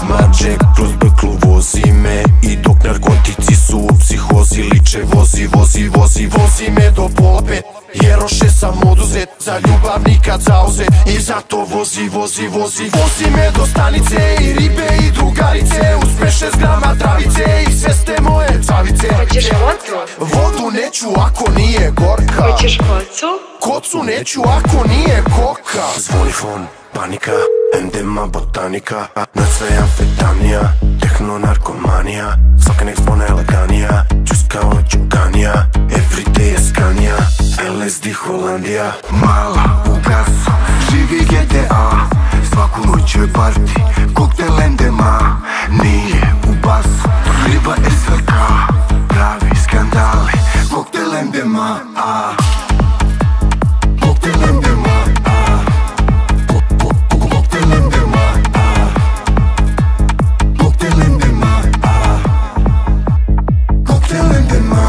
Mrd kroz beklu vozi me, i dok narkotici su u psihozi liče vozi me do pola pet. Jeroše sam oduzet, za ljubav nikad zauzet, i zato vozi me do stanice, i ribe i drugarice, uz 5-6 grama travice, i sve ste moje cavice. Hoćeš vodu? Vodu neću ako nije gorka. Hoćeš kocu? Kocu neću ako nije koka. Zvoni fon, panika, MDMA botanika, na sve amfetamnija, tehno narkomanija, svaka nek spone laganija, džus kao džuganija, everyday je skanija, LSD Holandija. Mala u gasu, živi GTA, svaku noć je party, koktel MDMA, nije u basu, riba SVK, pravi skandali, koktel MDMA, koktel MDMA, koktel MDMA, koktel MDMA, koktel MDMA.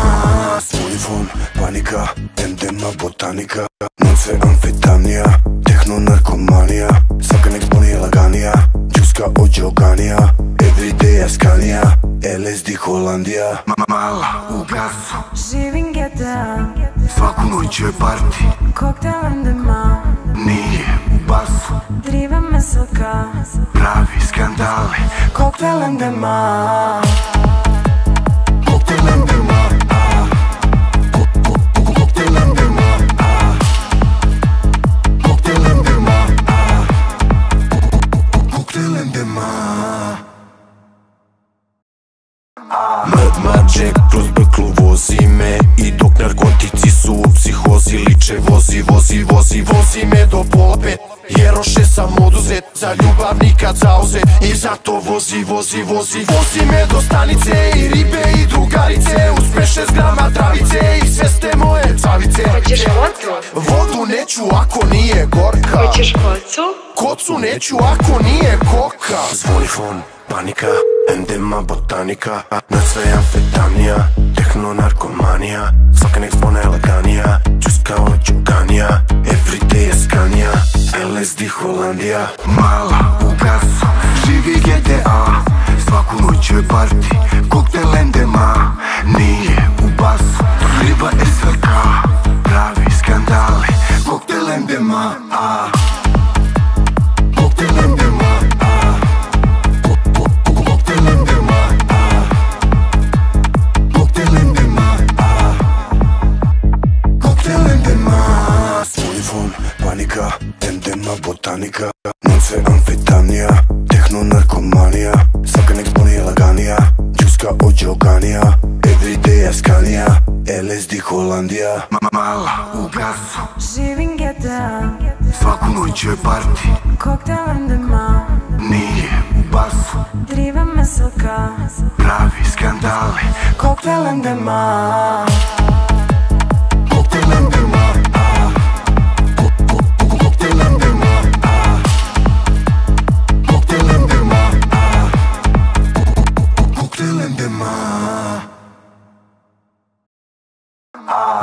Zvoni fon, panika, MDMA botanika, noce amfetamnija, tehno narkomanija, svaka nek sponi laganija, džuska od džoganija, everyday je skanija, LSD Holandija. Mala u gasu, Živim GTA, svaku noć je party, koktel MDMA, nije u basu, driva meselka, pravi skandali, koktel MDMA. koktel MDMA, koktel MDMA, koktel MDMA, koktel MDMA. Mrd kroz beklu vozi me, i dok narkotici su u psihozi liče vozi me do pola pet. Jeroše sam oduzet, za ljubav nikad zauzet, i zato vozi me do stanice, i ribe i drugarice, uz 5-6 grama travice, i sve ste moje cavice. Hoćeš vodu? Vodu neću ako nije gorka. Hoćeš kocu? Kocu neću ako nije koka. Zvoni fon, panika, MDMA botanika, na sve amfetamnija, tehno narkomanija, svaka nek spone laganija, džus kao džuganija, everyday je skanija, LSD Holandija. Mala u gasu, živi GTA, svaku noć je party, koktel MDMA, nije u basu, riba SVK, pravi skandali, koktel MDMA, koktel MDMA, koktel MDMA, koktel MDMA, koktel MDMA. Zvoni fon, panika, MDMA botanika, noce amfetamnija, tehno narkomanija, svaka nek sponi laganija, džuska od džoganija, everyday je skanija, LSD Holandija. Mala u gasu, Živim GTA, svaku noć je party, koktel MDMA, nije u basu, driva meselka, pravi skandali, koktel MDMA. koktel MDMA, koktel MDMA, koktel MDMA, koktel MDMA.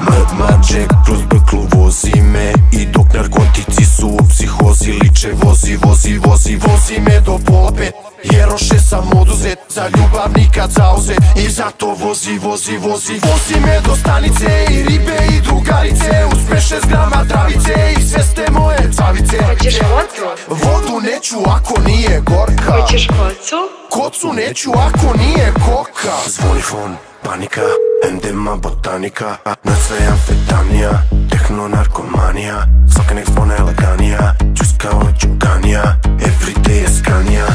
Mrd kroz beklu vozi me, i dok narkotici su u psihozi liče vozi me do pola pet. Jeroše sam oduzet, za ljubav nikad zauzet, i zato vozi me do stanice, i ribe i drugarice, uz 5-6 grama travice, i sve ste moje cavice. Hoćeš vodu? Vodu neću ako nije gorka. Hoćeš kocu? Kocu neću ako nije koka. Zvoni fon, panika, MDMA botanika, na sve amfetamnija, tehno narkomanija, svaka nek spone laganija, džus kao džuganija, everyday je skanija,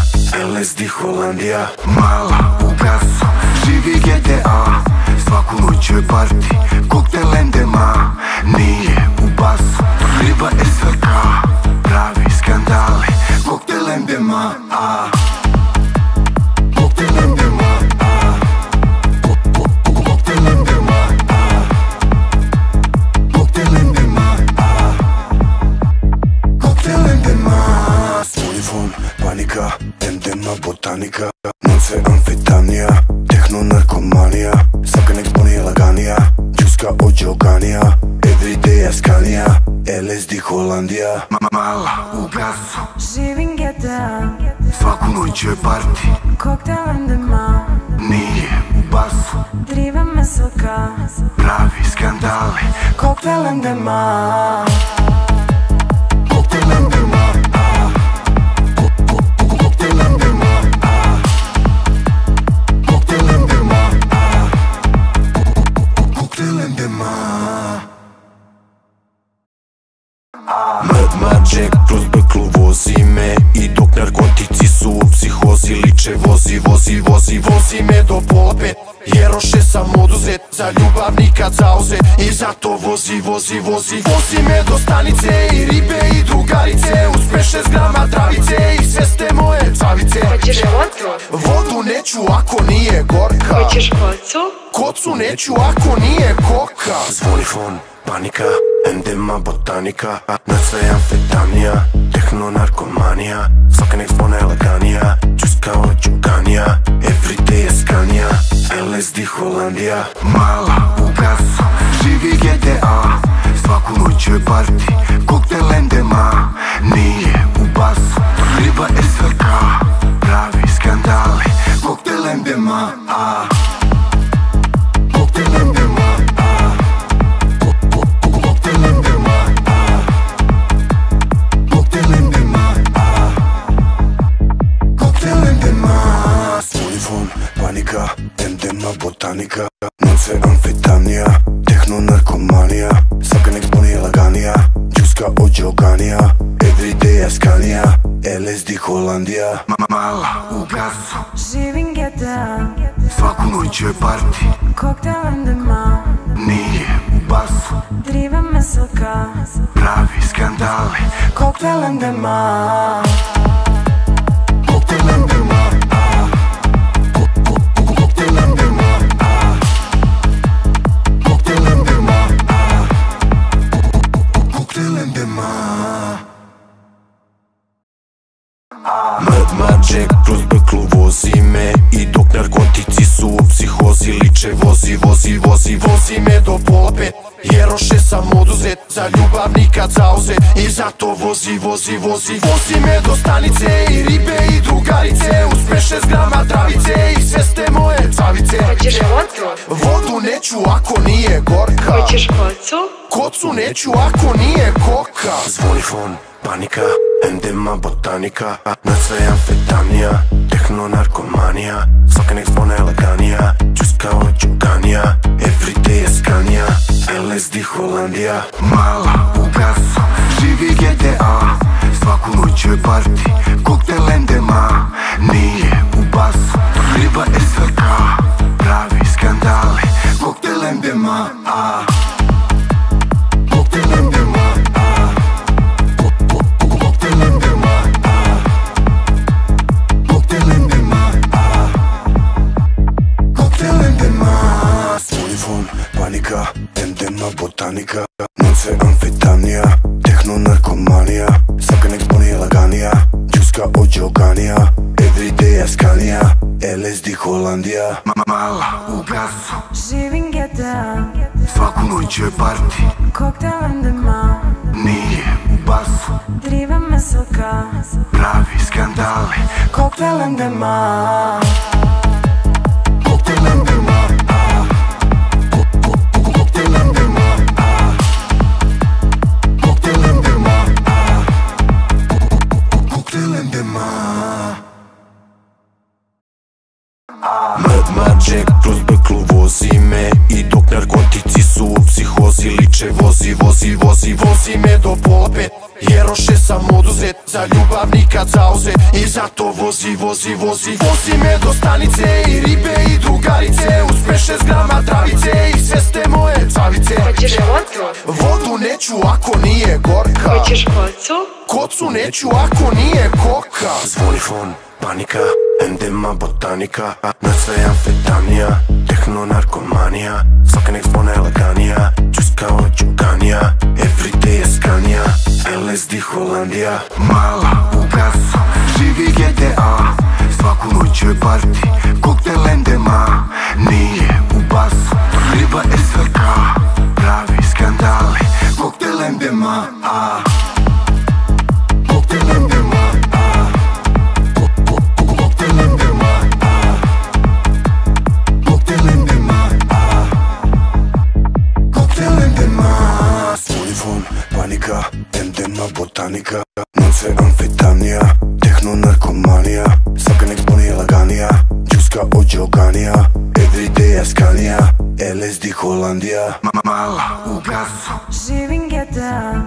LSD Holandija. Mala u gasu, živi GTA, svaku noć je party, koktel MDMA, nije u basu, riba SVK, pravi skandali, koktel MDMA, koktel MDMA, koktel MDMA, koktel MDMA, koktel MDMA. Zvoni fon, panika, MDMA botanika, noce amfetamnija, tehno narkomanija, svaka nek sponi laganija, džuska od džoganija, everyday je LSD Holandija. Mala u gasu, Živim GTA, Svaku noć je party, koktel endema, nije u basu, driva meselka, pravi skandali. koktel endema, Koktel endema, koktel endema, koktel endema, koktel endema. Mad Mađek kroz beklu vozi me, i dok narkotici su u psihozi liče vozi me do pola pet. Jeroše sam oduzet, za ljubav nikad zauzet, i zato vozi me do stanice, i ribe i drugarice, uz 5-6 grama travice, i sve ste moje cavice. hoćeš vodu? Vodu neću ako nije gorka, Hoćeš kocu? kocu neću ako nije koka. Zvoni fon, panika, endema botanika, na sve amfetamnija, tehno narkomanija, svaka nek spone laganija, čuska od džuganija, everyday je skanija, LSD Holandija. Mala u gasu, živi GTA, svaku noć je party, koktel endema, nije u basu, riba SVK, pravi skandali. Koktel endema, koktel endema, koktel endema, koktel endema, koktel endema. Uniform, panika, endema botanika, noce amfetamnija, tehno narkomanija, svaka nek sponi laganija, džuska od džoganija, everyday je skanija, LSD Holandija. Mala u gasu, živim GTA, svaku noć je party, koktel endema, nije u basu, driva meselka, pravi skandali. koktel endema, Koktel endema, koktel endema, koktel endema, koktel endema. Mad Mađek kroz beklu vozi me, i dok narkotici su u psihozi liče vozi me do pola pet. Jeroše sam oduzet, za ljubav nikad zauzet, i zato vozi me do stanice, i ribe i drugarice, uz 5-6 grama travice, i sve ste moje cavice. hoćeš vodu? Vodu neću ako nije gorka, Hoćeš kocu? kocu neću ako nije koka. Zvoni fon, panika, endema botanika, na sve amfetamnija, tehno narkomanija, svaka nek spone laganija, čuska od džuganija, everyday je skanija, LSD Holandija. Mala u gasu, živi GTA, svaku noć je party, koktel endema, nije u basu, riba SVK, pravi skandali. Koktel endema, koktel endema, koktel endema, koktel endema, koktel endema. Uniform, panika, endema botanika, noce amfetamnija, tehno narkomanija, svaka nek sponi laganija, džuska od džoganija, everyday je skanija, LSD Holandija. Mala u gasu, živim GTA, svaku noć je party, koktel endema, nije u basu, driva meselka, pravi skandali. koktel endema, Koktel endema, koktel endema, koktel endema, koktel endema. Mad Mađek kroz beklu vozi me, i dok narkotici su u psihozi liče vozi me do pola pet. Jeroše sam oduzet, za ljubav nikad zauzet, i zato vozi me do stanice, i ribe i drugarice, uz 5-6 grama travice, i sve ste moje cavice. hoćeš vodu? Vodu neću ako nije gorka, Hoćeš kocu? kocu neću ako nije koka. Zvoni fon, panika, endema botanika, na sve amfetamnija, tehno narkomanija, svaka nek spone laganija, čuska od džuganija, everyday je skanija, LSD Holandija. Mala u gasu, živi GTA, svaku noć je party, koktel endema, nije u basu, riba SVK, pravi skandali. Koktel endema, koktel endema, Albanija, svaka nek zvoni laganija, džuska od Đoganija, everyday Askanija, LSD Holandija. Mala u gasu, živim GTA,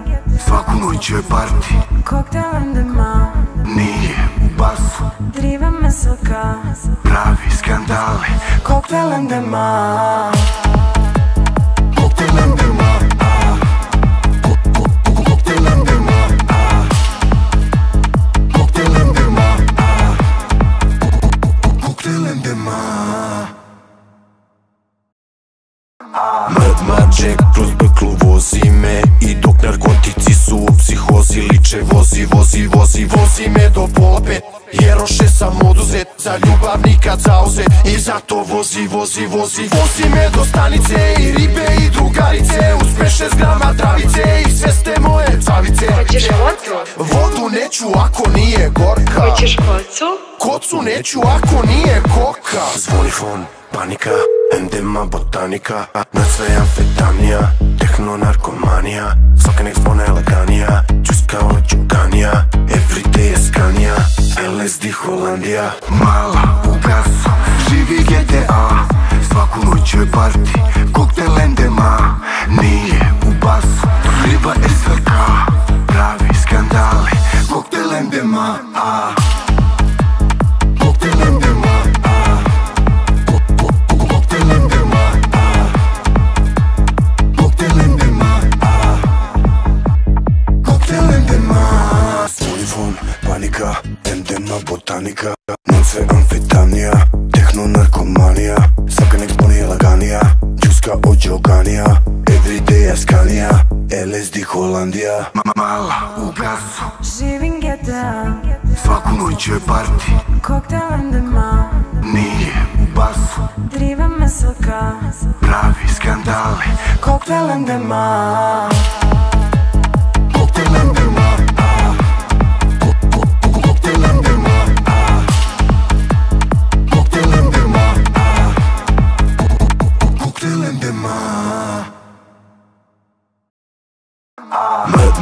svaku noć je party, koktel MDMA, nije u basu, driva me soka, pravi skandali, koktel MDMA. koktel MDMA, koktel MDMA, koktel MDMA, koktel MDMA. Mađek kroz beklu vozi me, i dok narkotici su u psihozi liče vozi, vozi, vozi, vozi me do pola pet, jer oše sam oduzet, za ljubav nikad zauzet, i zato vozi, vozi, vozi, vozi me do stanice, i ribe i drugarice, uz 5-6 grama travice, i sve ste moje cavice. Hoćeš vodu? Vodu neću ako nije gorka, Hoćeš kocu? kocu neću ako nije koka. Zvoni fon, panika, MDMA botanika, nad sve amfetamnija, tehno narkomanija, svaka nek zvone laganija, džuska od Đoganija, everyday Askanija, LSD Holandija. Mala u gasu, živi GTA, svaku noć je party, koktel MDMA, nije u basu, riba SVK, pravi skandali, koktel MDMA, koktel MDMA, koktel MDMA, koktel MDMA, koktel MDMA. Zvoni fon, panika, MDMA botanika, nad sve amfetamnija, tehno narkomanija, svaka nek zvoni laganija, džuska od Đoganija, everyday Askanija, LSD Holandija. Mala u gasu, Živim GTA, svaku noć je party, koktel MDMA, nije u basu, driva me soka, pravi skandali, koktel MDMA. koktel MDMA, koktel MDMA, koktel MDMA, koktel MDMA.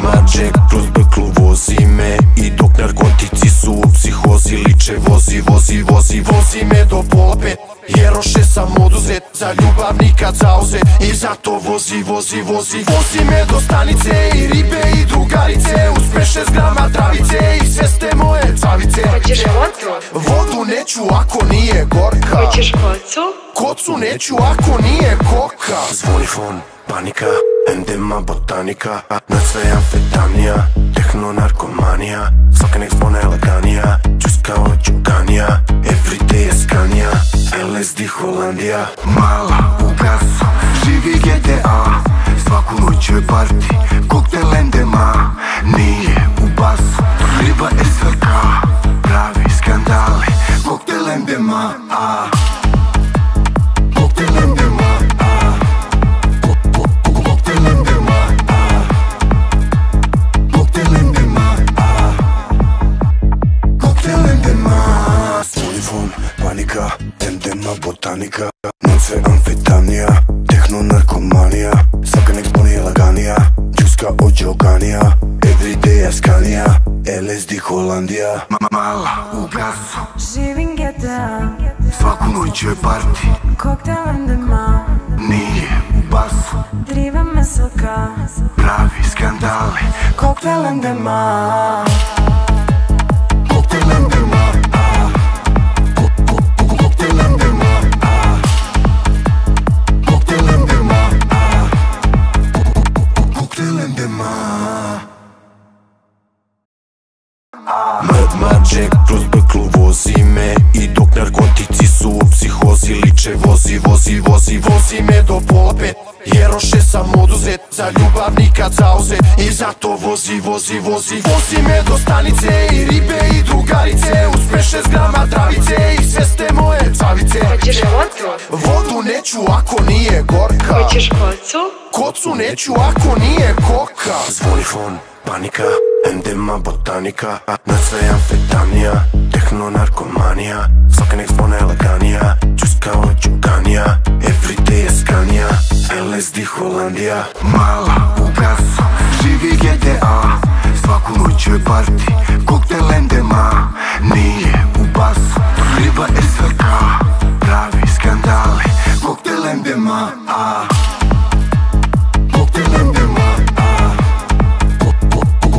Mađek kroz beklu vozi me, i dok narkotici su u psihozi liče vozi, vozi, vozi, vozi me do pola pet, jer oše sam oduzet, za ljubav nikad zauzet, i zato vozi, vozi, vozi, vozi me do stanice, i ribe i drugarice, uz 5-6 grama travice, i sve ste moje cavice. Hoćeš vodu? Vodu neću ako nije gorka, Hoćeš kocu? kocu neću ako nije koka. Zvoni fon, panika, MDMA botanika, nad sve amfetamnija, tehno narkomanija, svaka nek zvone laganija, džuska od Đoganija, everyday Askanija, LSD Holandija. Mala u gasu, živi GTA, svaku noć je party, koktel MDMA, nije u basu, riba SVK, pravi skandali, koktel MDMA, koktel MDMA, koktel MDMA, koktel MDMA, koktel MDMA. Zvoni fon, panika, MDMA botanika, nad sve amfetamnija, tehno narkomanija, svaka nek zvoni laganija, džuska od Đoganija, everyday Askanija, LSD Holandija. Mala u gasu, Živim GTA, svaku noć je party, koktel MDMA, nije u basu, driva me soka, pravi skandali, koktel MDMA. koktel MDMA, koktel MDMA, koktel MDMA, koktel MDMA. Mađek kroz beklu vozi me, i dok narkotici su u psihozi liče vozi, vozi, vozi, vozi me do pola pet, jer oše sam oduzet, za ljubav nikad zauzet, i zato vozi, vozi, vozi, vozi me do stanice, i ribe i drugarice, uz 5-6 grama travice, i sve ste moje cavice. Hoćeš vodu? Vodu neću ako nije gorka, Hoćeš kocu? kocu neću ako nije koka. Zvoni fon, panika, MDMA botanika, nad sve amfetamnija, tehno narkomanija, svaka nek zvone laganija, džuska od Đoganija, everyday Askanija, LSD Holandija. Mala u gasu, živi GTA, svaku noć je parti, koktel endema, nije u basu, riba SVK, pravi skandali, koktel endema, koktel endema,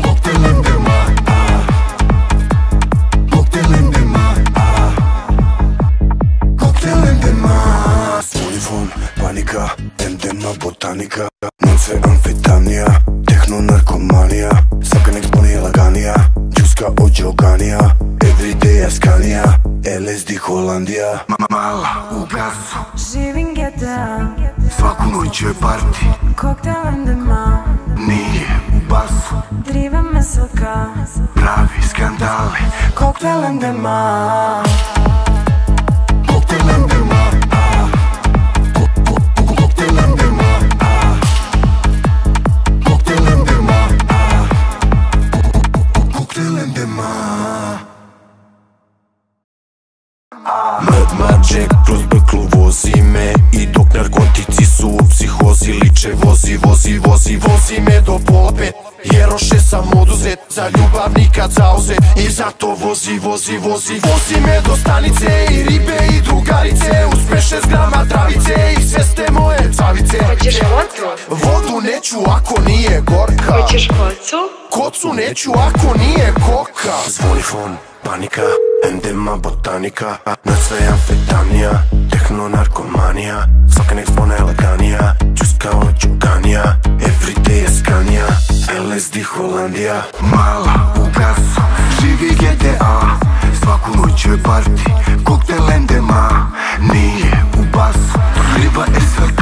koktel endema, koktel endema, koktel endema. Uniform, panika, endema, botanika, noce amfetamnija, tehno narkomanija, svaka nek sponi laganija, džuska od džoganija, everyday askanija, LSD Holandija. Mala u gasu, Živim GTA, svaku noć je parti, koktel endema, nije u basu, driva SVK, pravi skandali, koktel endema, koktel endema, koktel endema, koktel endema, koktel endema. Mad Mađek kroz brklu vozi me, i dok narkotici su u psihozi, liče vozi me do pola pet, jer oše sam oduzet, za ljubav nikad zauzet, i zato vozi me do stanice, i ribe i drugarice, uz 5-6 grama travice, i sve ste moje cavice. Hoćeš vodu? Vodu neću ako nije gorka, Hoćeš kocu? kocu neću ako nije koka. Zvoni fon, panika, endema, botanika, na sve amfetamnija, tehno narkomanija, svaka nek spone laganija, džuska od džoganija, everyday askanija, LSD Holandija. Mala u gasu, živi GTA, svaku noć je parti, koktel endema, nije u basu, riba SVK,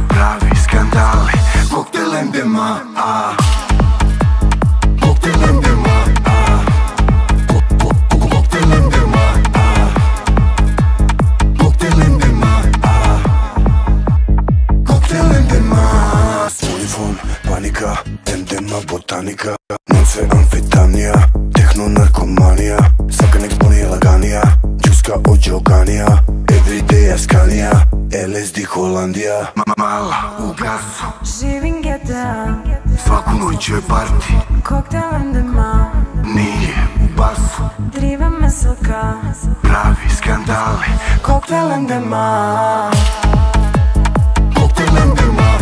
pravi skandali, koktel endema, koktel endema, koktel endema, koktel endema, koktel endema. Uniform, panika, endema, botanika, noce amfetamnija, tehno narkomanija, svaka nek sponi laganija, džuska od džoganija, everyday askanija, LSD Holandija. Mala u gasu, Živim GTA, svaku noć je parti, koktel endema, nije u basu, driva SVK, pravi skandali, koktel endema, koktel endema,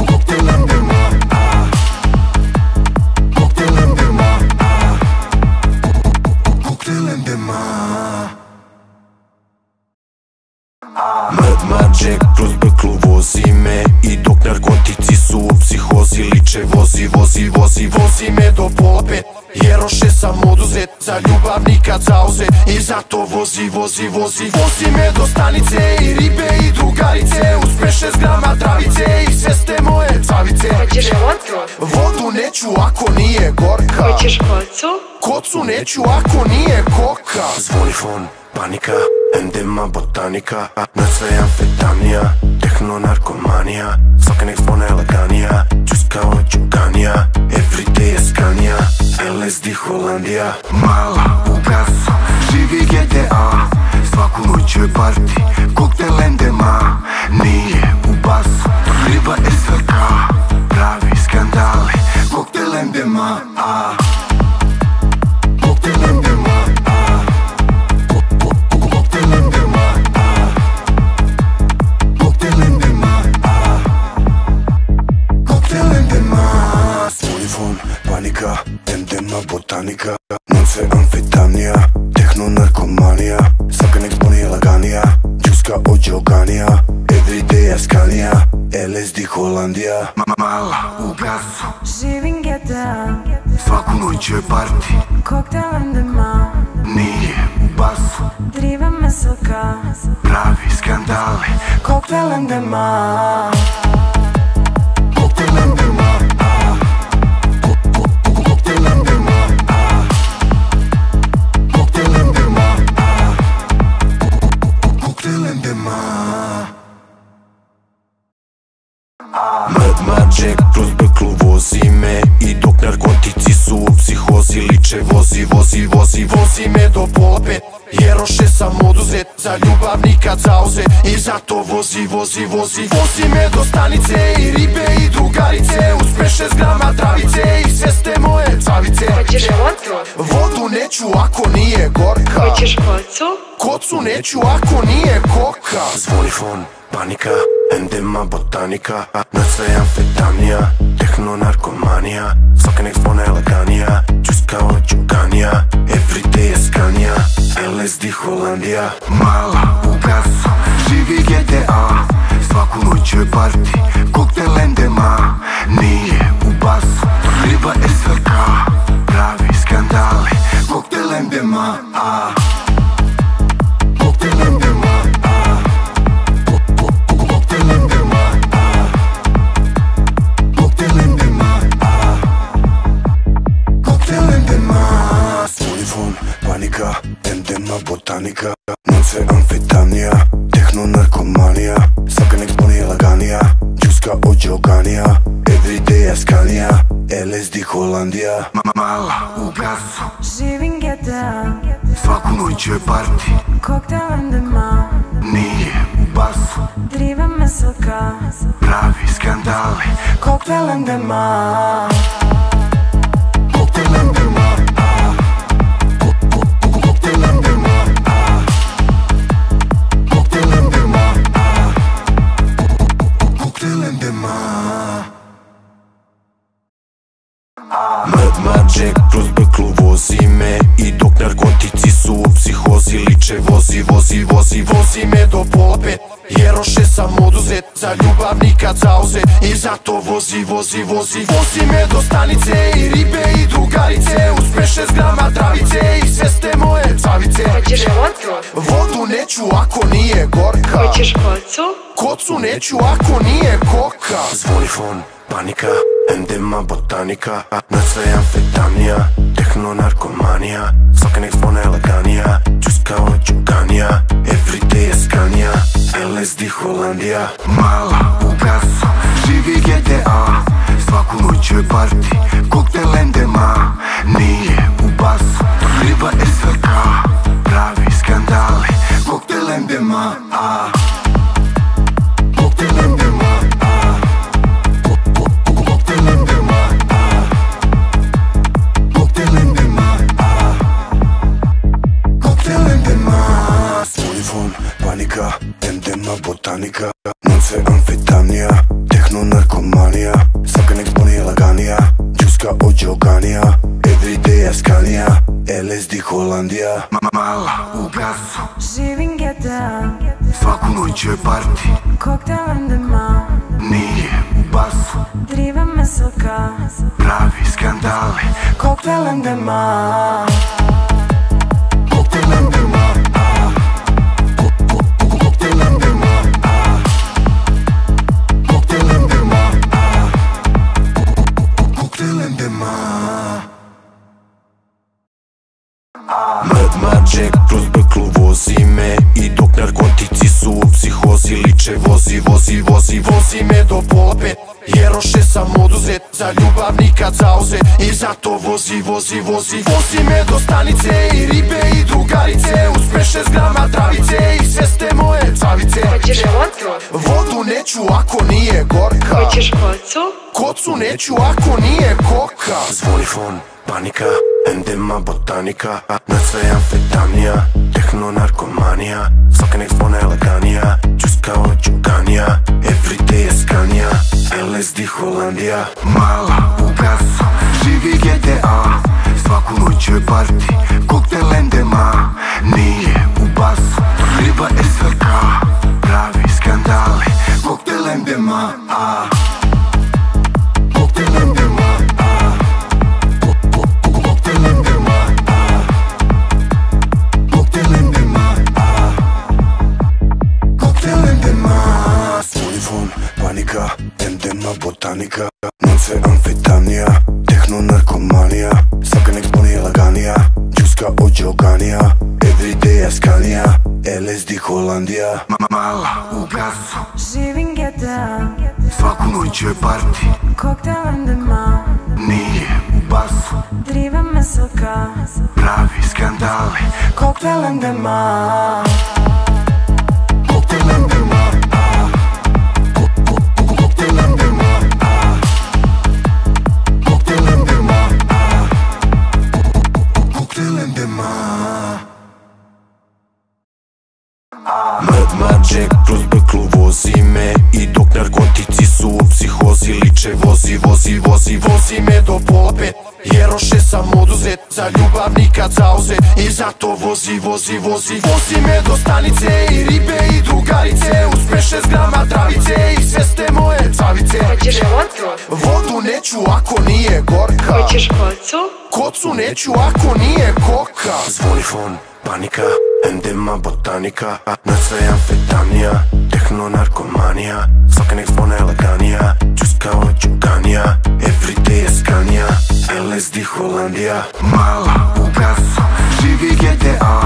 koktel endema, koktel endema, koktel endema. Mad Mađek kroz brklu vozi me, i dok narkotici su u psihozi, liče vozi me do pola pet, jer oše sam oduzet, za ljubav nikad zauzet, i zato vozi me do stanice, i ribe i drugarice, uz 5-6 grama travice, i sve ste moje cavice. Hoćeš vodu? Vodu neću ako nije gorka, Hoćeš kocu? kocu neću ako nije koka. Zvoni fon, panika, endema, botanika, na sve amfetamnija, tehno narkomanija, svaka nek spone laganija, džuska od džoganija, everyday askanija, LSD Holandija. Mala u gasu, živi GTA, svaku noć je parti, koktel endema, nije u basu, riba SVK, pravi skandali, koktel endema, koktel endema, koktel endema, koktel endema, koktel endema. Uniform, panika, endema, botanika, noce amfetamnija, tehno narkomanija, svaka nek sponi laganija, džuska od džoganija, everyday askanija, LSD Holandija. Mala u gasu, Živim GTA, svaku noć je parti, koktel endema, nije u basu, driva SVK, pravi skandali, koktel endema, koktel endema, koktel endema, koktel endema, koktel endema. Mad Mađek kroz brklu vozi me, i dok narkotici su u psihozi, liče vozi me do pola pet, Jeroše sam oduzet, za ljubav nikad zauzet. I zato vozi, vozi, vozi, vozi me do stanice. I ribe i drugarice, uz 5-6 grama travice. I sestre moje cavice. Hoćeš vodu? Vodu neću ako nije gorka. Hoćeš kocu? Kocu neću ako nije koka. Zvoni fon, panika, endema botanika. Noć sve amfetamnija, tehno narkomanija. Svaka nek zvona eleganija, čuska od džuganija. Everyday je skanija, LSD Holandija. Mala u gasu, živi GTA. Svaku noć je party, koktel endema. Nije u basu, riba SVK. Pravi skandali, koktel endema. Koktel endema. Koktel endema. Koktel endema. Koktel endema. Uniform, panika, endema, botanika. Noć sve amfetamnija, tehno narkomanija. Svaka nek zvoni eleganija, čuska od džoganija. Everyday je skanija, LSD Holandija. Mala u gasu, živim GTA. svaku noć je party, Koktel endema. nije u basu. Driva meselka. Pravi skandali, Koktel endema. koktel endema. Koktel endema. Koktel endema. Koktel endema. Mad Jack kroz beklu vozi me. I dok narkotici su u psihozi liče. Vozi, vozi, vozi, vozi me do pola 5. Jeroše sam oduzet, za ljubav nikad zauzet. I zato vozi, vozi, vozi, vozi me do stanice. I ribe i drugarice, uz 5-6 grama travice. I sestre moje cavice. Hoćeš vodu? Vodu neću ako nije gorka. Hoćeš kocu? Kocu neću ako nije koka. Zvoni fon, panika, endema botanika. Noć sve amfetamnija, tehno narkomanija. Svaka nek zvona eleganija, čuska od džuganija. Everyday je skanija, LSD Holandija. Mala u gasu, živi GTA. Svaku noć je party, koktel endema. Nije u basu, riba SVK. Pravi skandali, koktel endema. Koktel endema. Koktel endema. Koktel endema. Koktel endema. Uniform, panika, endema, botanika. Noć sve amfetamnija, tehno narkomanija. Svaka nek zvoni eleganija, čuska od džoganija. Everyday je skanija, LSD Holandija. Mala u gasu, živim GTA. svaku noć je party, Koktel endema. nije u basu. Driva meselka. Pravi skandali, Koktel endema. koktel endema. Koktel endema. Koktel endema. Koktel endema. Mad Jack kroz beklu vozi me. I dok narkotici su u psihozi liče. Vozi, vozi, vozi, vozi me do pola 5. Jeroše sam oduzet, za ljubav nikad zauzet. I zato vozi, vozi, vozi, vozi me do stanice. I ribe i drugarice, uz 5-6 grama travice. I sestre moje cavice. Hoćeš vodu? Vodu neću ako nije gorka. Hoćeš kocu? Kocu neću ako nije koka. Zvoni fon, panika, endema botanika. Noć sve amfetamnija, tehno narkomanija. Svaka nek zvona eleganija, čuska od džuganija. Everyday je skanija, LSD Holandija. Mala u gasu, živi GTA. Svaku noć je party, koktel endema. Nije u basu, riba SVK. Pravi skandali, koktel endema. Koktel endema. Koktel endema. Koktel endema. Koktel endema. Uniform, panika, endema, botanika. Noć sve amfetamnija, tehno narkomanija. Svaka nek zvoni eleganija, čuska od džoganija. Everyday je skanija, LSD Holandija. Mala u gasu, živim GTA. svaku noć je party, Koktel endema. nije u basu. Driva mesoka, pravi skandali. koktel endema. Koktel endema. Koktel endema. Koktel endema. Koktel endema. Mad Jack kroz beklu vozi me, i dok narkotici su u psihozi liče vozi, vozi, vozi, vozi me do pola pet. Jeroše sam oduzet, za ljubav nikad zauzet, i zato vozi, vozi, vozi, vozi me do stanice. I ribe i drugarice, uz 5-6 grama travice, i sve ste moje cavice. Hoćeš vodku? Vodu neću ako nije gorka, Hoćeš kocu? kocu neću ako nije koka. Zvoni fon, panika, endema botanika, nad sve amfetamnija, tehno narkomanija, svaka nek zvone laganija, čuska od džuganija, everyday je skanija, LSD Holandija. Mala u gasu, živi GTA,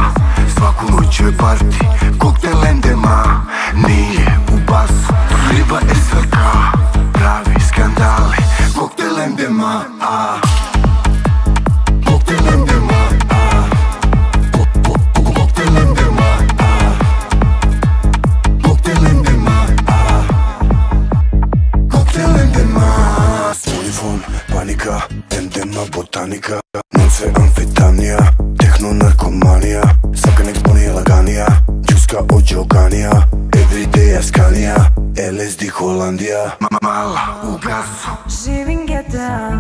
svaku noć je party, koktel endema. Nije u basu, riba SVK, pravi skandali. Koktel endema, koktel endema. Koktel endema. Koktel endema. Koktel endema. Unifon, panika, endema botanika, nad sve amfetamnija, tehno narkomanija, svaka nek zvone laganija, čuska od džoganija, everyday je skanija, LSD Holandija. Mala u gasu, Živim GTA,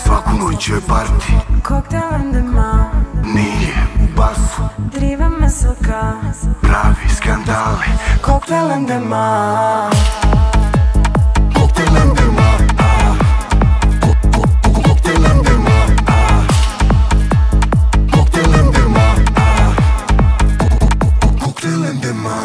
svaku noć je party, koktel endema. nije u basu, Driva mesoka, pravi skandali. koktel endema. Koktel endema. Koktel endema. Koktel endema. Koktel endema.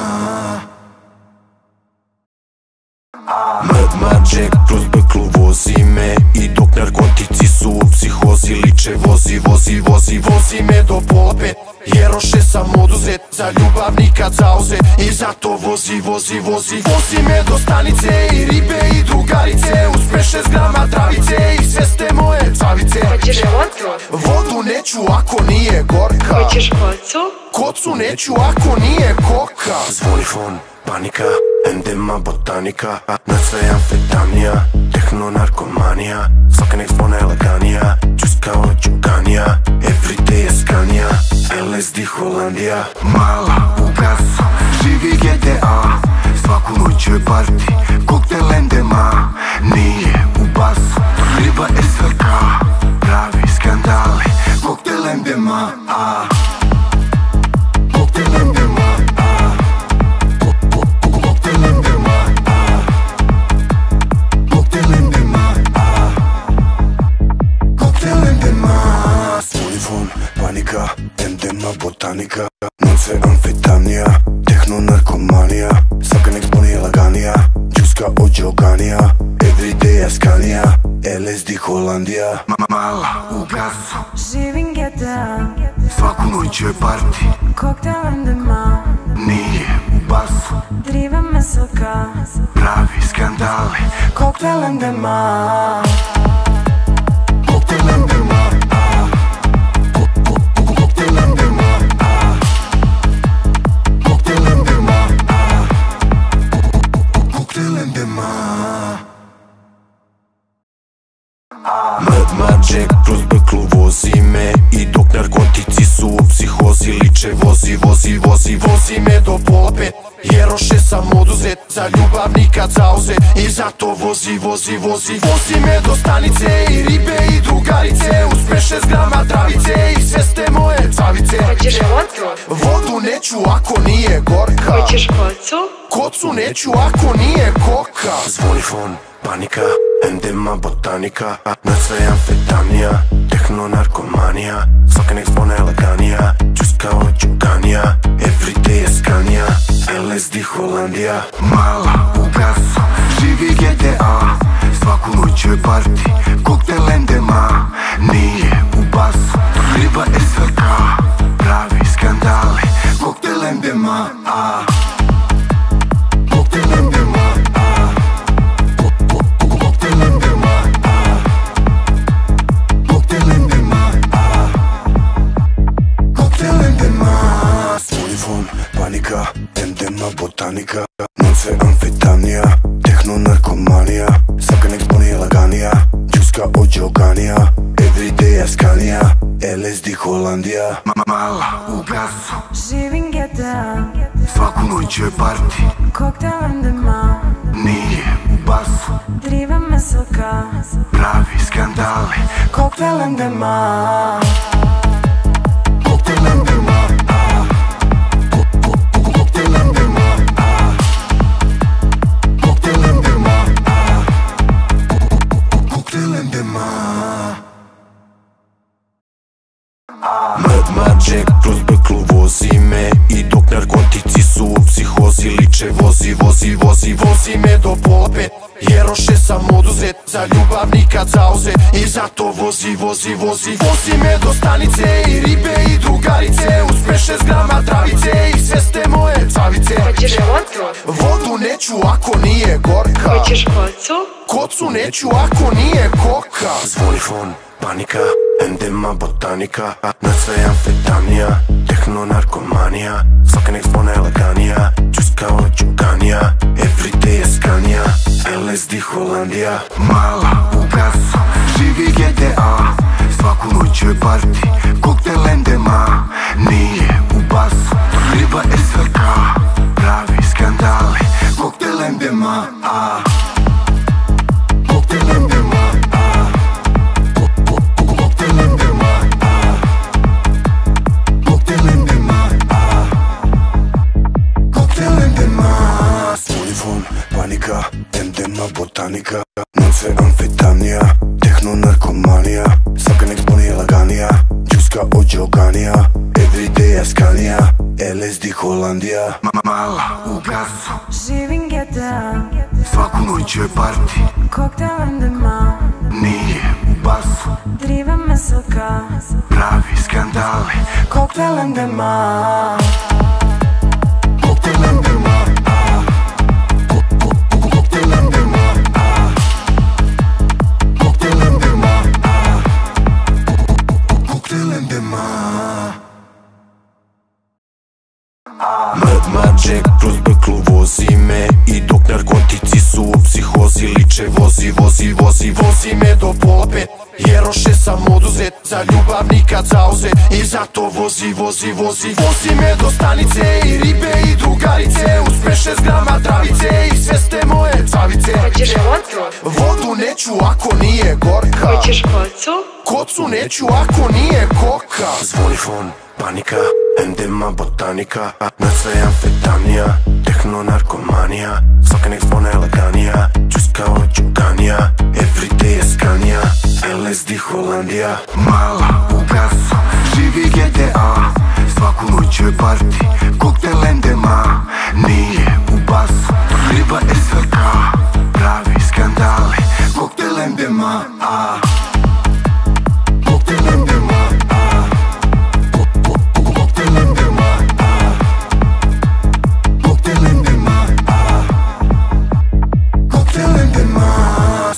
Mad Jack kroz beklu vozi me, i dok narkotici su u psihozi liče vozi, vozi, vozi, vozi me do pola pet. Jeroše sam oduzet, za ljubav nikad zauzet, i zato vozi, vozi, vozi, vozi me do stanice. I ribe i drugarice, uz 5-6 grama travice, i sve ste moje cavice. Hoćeš vodku? Vodu neću ako nije gorka, Hoćeš kocu? kocu neću ako nije koka. Zvoni fon, panika, endema botanika, nad sve amfetamnija, tehno narkomanija, svaka nek zvone laganija, čuska od džuganija, everyday je skanija, LSD Holandija. Mala u gasu, živi GTA, svaku noć je party, koktel endema. Nije u basu, riba SVK, pravi skandali. Koktel endema. Koktel endema. Koktel endema. Koktel endema. Koktel endema. Unifon, panika, endema botanika, nad sve amfetamnija, tehno narkomanija, svaka nek zvone laganija, čuska od džoganija, everyday je skanija, LSD Holandija. Mala u gasu, Živim GTA, svaku noć je party, koktel endema. nije u basu, Driva mesoka, pravi skandali. koktel endema. Koktel endema. Koktel endema. Koktel endema. Koktel endema. Mad Jack kroz beklu vozi me, i dok narkotici su u psihozi liče vozi, vozi, vozi, vozi me do pola pet. Jeroše sam oduzet, za ljubav nikad zauzet, i zato vozi, vozi, vozi, vozi me do stanice. I ribe i drugarice, uz 5-6 grama travice, i sve ste moje cavice. Hoćeš vodku? Vodu neću ako nije gorka, Hoćeš kocu? kocu neću ako nije koka. Zvoni fon, panika, endema botanika, nad sve amfetamnija, tehno narkomanija, svaka nek zvone laganija, čuska od džuganija, everyday je skanija, LSD Holandija. Mala u gasu, živi GTA, svaku noć je party, koktel endema. Nije u basu, riba SVK, pravi skandali. Koktel endema. Koktel endema. Koktel endema. botanika, noce amfetamnija, tehno narkomanija, svaka nek zvoni laganija, džuska od džoganija, everyday askanija, LSD Holandija. Mala u gasu, živim GTA, svaku noć je party, koktel endema, nije u basu, driva mesoka, pravi skandali, koktel endema. koktel endema, koktel endema, koktel endema, koktel endema. Mad Mađek kroz beklu vozi me, i dok narkotici su u psihozi liče vozi, vozi, vozi, vozi me do pola pet, jer roše sam oduzet, za ljubav nikad zauzet, i zato vozi, vozi, vozi, vozi me do stanice, i ribe i drugarice, uz 5-6 grama travice, i sve ste moje cavice. Hoćeš vodu? Vodu neću ako nije gorka, Hoćeš kocu? kocu neću ako nije koka. Zvoni fon, panika, endema botanika, na sve amfetamnija, tehno narkomanija, svaka nek zvone laganija, džuska od džoganija, everyday askanija, LSD Holandija. Mala u gasu, živi GTA, svaku noć je party, koktel endema, nije u basu, riba SVK, pravi skandali, koktel endema, koktel endema, koktel endema, koktel endema, koktel endema. Polifon, panika, endema botanika, noce amfetamnija, tehno narkomanija, svaka nek zvoni laganija, džuska od džoganija, everyday askanija, LSD Holandija. Mala u gasu, Živim GTA, svaku noć je party, koktel endema, nije u basu, driva mesoka, pravi skandali, koktel endema. koktel endema, koktel endema, koktel endema, koktel endema. Mad Mađek kroz beklu vozi me, i dok narkotici su u psihozi liče vozi, vozi, vozi, vozi me do pola pet, jer roše sam oduzet, za ljubav nikad zauzet, i zato vozi, vozi, vozi, vozi me do stanice, i ribe i drugarice, uz 5-6 grama travice, i sve ste moje cavice. Hoćeš vodu? Vodu neću ako nije gorka, Hoćeš kocu? kocu neću ako nije koka. Zvoni fon, panika, endema botanika, na sve amfetamnija, tehno narkomanija, svaka nek zvone laganija, džuska od džoganija, everyday askanija, LSD Holandija. Mala u gasu, živi GTA, svaku noć je party, koktel endema, nije u basu, riba SVK, pravi skandali, koktel endema, koktel endema, koktel endema, koktel endema, koktel endema.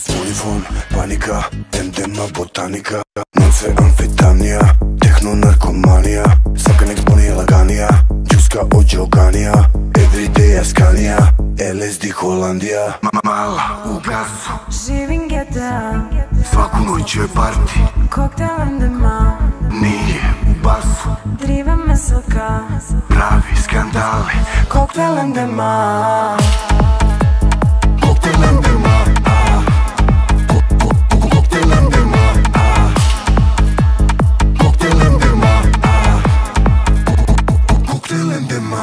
Polifon, panika, endema botanika, noce amfetamnija, tehno narkomanija, svaka nek zvoni laganija, džuska od džoganija, everyday askanija, LSD Holandija. Mala u gasu, Živim GTA, svaku noć je party, koktel endema, nije u basu, driva mesoka, pravi skandali, koktel endema. koktel endema, koktel endema, koktel endema, koktel endema.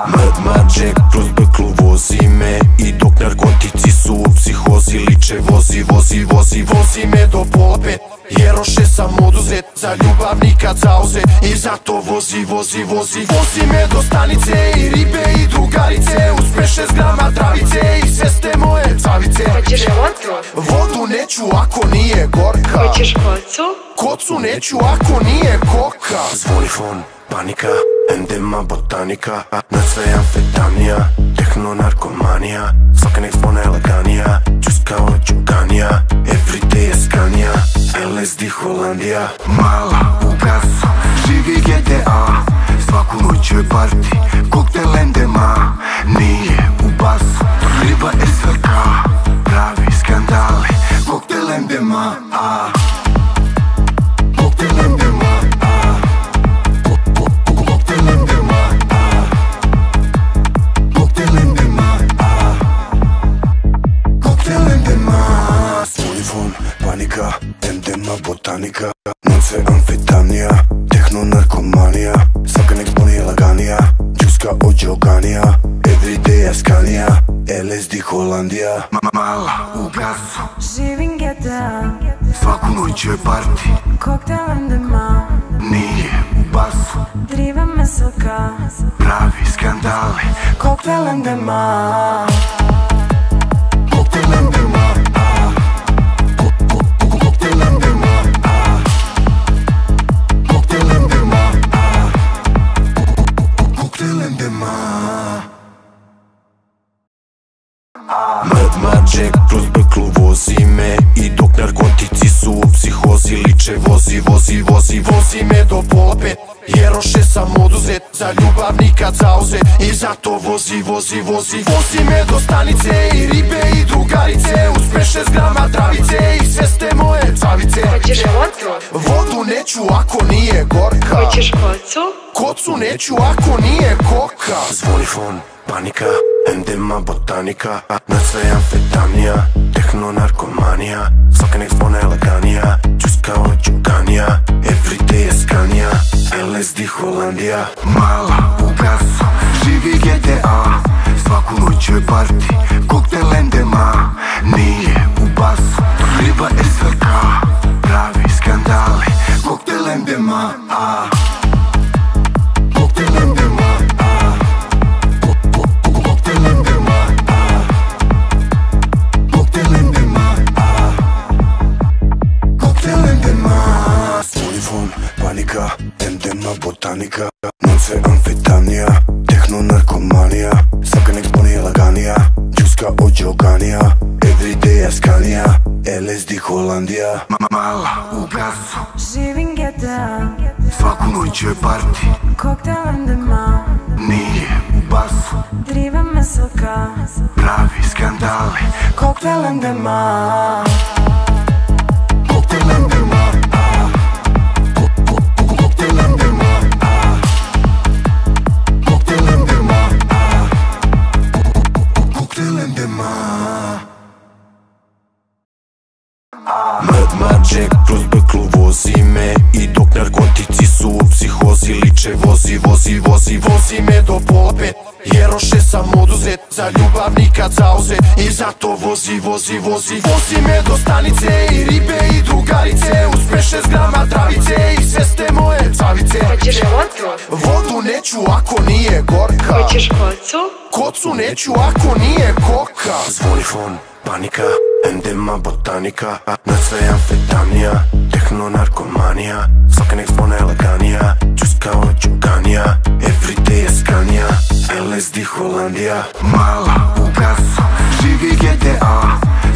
Mad Mađek kroz beklu vozi me, i dok narkotici su u psihozi liče vozi, vozi, vozi, vozi me do pola pet, jer roše sam oduzet, za ljubav nikad zauzet, i zato vozi, vozi, vozi, vozi me do stanice, i ribe i drugarice, uz 5-6 grama travice, i sve ste moje cavice. Hoćeš vodu? Vodu neću ako nije gorka, Hoćeš kocu? kocu neću ako nije koka. Zvoni fon, panika, endema botanika, na sve amfetamnija, tehno narkomanija, svaka nek zvone laganija, džuska od džoganija, everyday askanija, LSD Holandija. Mala u gasu, živi GTA, svaku noć amfetamnija, tehno narkomanija, svaka nek sponi laganija, džuska od džoganija, everyday askanija, LSD Holandija. Mala u gasu, živim GTA, svaku noć je party, koktel MDMA, nije u basu, driva mesoka, pravi skandali, koktel MDMA. koktel MDMA, koktel MDMA, koktel MDMA, koktel MDMA. Mad Jack kroz beklu vozi me, i dok narkotici su u psihozi liče vozi me do pola pet, jer roše sam oduzet, za ljubav nikad zauzet, i zato vozi me do stanice, i ribe i drugarice, uz 5-6 grama travice, i sve ste moje cavice. Hoćeš vodu? Vodu neću ako nije gorka, Hoćeš kocu? kocu neću ako nije koka. Zvoni fon, panika, MDMA botanika, na sve amfetamnija, tehno narkomanija, svaka nek spone laganija, džuska od džoganija, everyday askanija, LSD Holandija. Mala u gasu, živi GTA, svaku noć je party, koktel MDMA, nije u basu, riba SVK, pravi skandali, koktel MDMA, koktel MDMA, koktel MDMA, koktel MDMA, koktel MDMA. Unifon, panika, MDMA botanika, noce amfetamnija, tehno narkomanija, svaka nek sponi laganija, džuska od džoganija, everyday askanija, LSD Holandija. Mala u gasu, Živim GTA, svaku noć je party, koktel MDMA, nije u basu, driva mesoka, pravi skandali, koktel MDMA. koktel MDMA, koktel MDMA, koktel MDMA, koktel MDMA. Mad Jack kroz beklu vozi me, i dok narkotici su u psihozi liče vozi me do pola pet, jer roše sam oduzet, za ljubav nikad zauzet, i zato vozi me do stanice, i ribe i drugarice, uz 5-6 grama travice, i sve ste moje cavice. Hoćeš vodu? Vodu neću ako nije gorka, Hoćeš kocu? kocu neću ako nije koka. Zvoni fon, panika, MDMA botanika, na sve amfetamnija, tehno narkomanija, svaka nek spone laganija, džuska od džoganija, everyday askanija, LSD Holandija. Mala u gasu, živi GTA,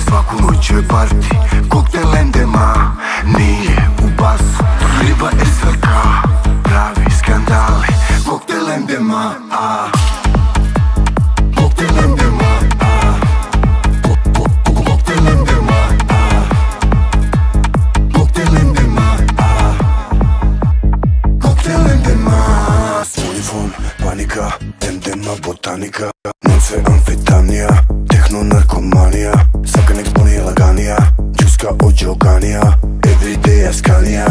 svaku noć je party, koktel MDMA, nije u basu, riba SVK, pravi skandali, koktel MDMA, koktel MDMA, koktel MDMA, koktel MDMA, koktel MDMA. Unifon, panika, MDMA botanika, noce amfetamnija, tehno narkomanija, svaka nek sponi laganija, džuska od džoganija, everyday askanija,